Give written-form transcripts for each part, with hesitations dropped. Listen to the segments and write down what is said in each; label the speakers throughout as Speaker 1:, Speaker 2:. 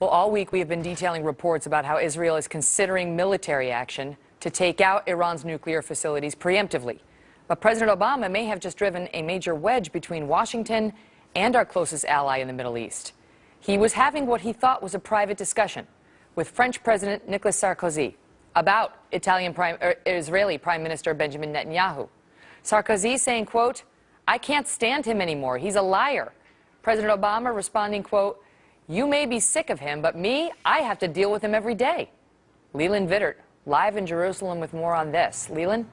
Speaker 1: Well, all week we have been detailing reports about how Israel is considering military action to take out Iran's nuclear facilities preemptively. But President Obama may have just driven a major wedge between Washington and our closest ally in the Middle East. He was having what he thought was a private discussion with French President Nicolas Sarkozy about Israeli Prime Minister Benjamin Netanyahu. Sarkozy saying, quote, "I can't stand him anymore. He's a liar." President Obama responding, quote, "You may be sick of him, but me, I have to deal with him every day." Leland Vittert, live in Jerusalem with more on this. Leland?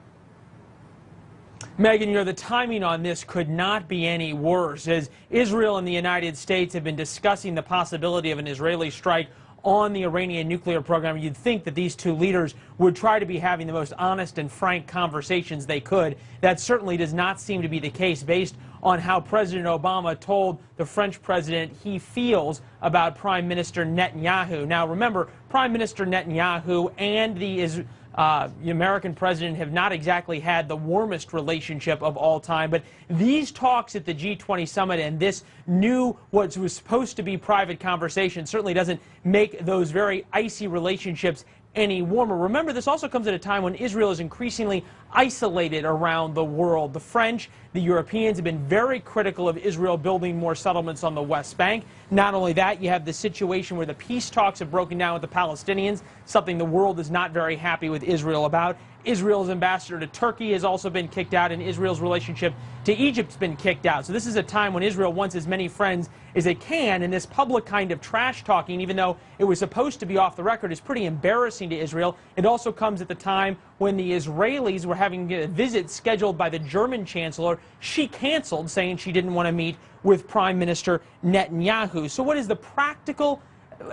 Speaker 2: Megan, the timing on this could not be any worse, as Israel and the United States have been discussing the possibility of an Israeli strike on the Iranian nuclear program. You'd think that these two leaders would try to be having the most honest and frank conversations they could. That certainly does not seem to be the case based on how President Obama told the French president he feels about Prime Minister Netanyahu. Now, remember, Prime Minister Netanyahu and the American president have not exactly had the warmest relationship of all time, but these talks at the G20 summit and this new, what was supposed to be private conversation, certainly doesn't make those very icy relationships any warmer. Remember, this also comes at a time when Israel is increasingly isolated around the world. The French, the Europeans have been very critical of Israel building more settlements on the West Bank. Not only that, you have the situation where the peace talks have broken down with the Palestinians, something the world is not very happy with Israel about. Israel's ambassador to Turkey has also been kicked out, and Israel's relationship to Egypt's been kicked out. So this is a time when Israel wants as many friends as it can, and this public kind of trash talking, even though it was supposed to be off the record, is pretty embarrassing to Israel. It also comes at the time when the Israelis were having a visit scheduled by the German chancellor. She canceled, saying she didn't want to meet with Prime Minister Netanyahu. So what is the practical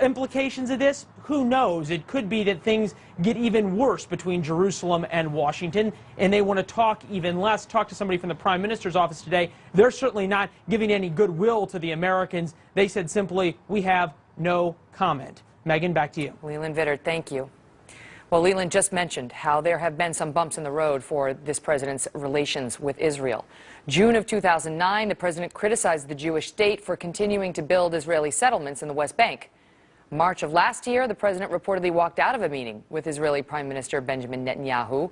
Speaker 2: implications of this? Who knows? It could be that things get even worse between Jerusalem and Washington, and they want to talk even less. Talk to somebody from the Prime Minister's office today. They're certainly not giving any goodwill to the Americans. They said simply, "We have no comment." Megan, back to you.
Speaker 1: Leland Vittert, thank you. Well, Leland just mentioned how there have been some bumps in the road for this president's relations with Israel. June of 2009, the president criticized the Jewish state for continuing to build Israeli settlements in the West Bank. March of last year, the president reportedly walked out of a meeting with Israeli Prime Minister Benjamin Netanyahu.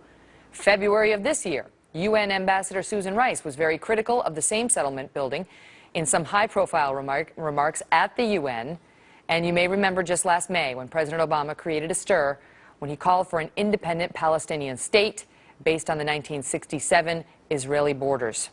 Speaker 1: February of this year, UN Ambassador Susan Rice was very critical of the same settlement building in some high-profile remarks at the UN. And you may remember just last May when President Obama created a stir when he called for an independent Palestinian state based on the 1967 Israeli borders.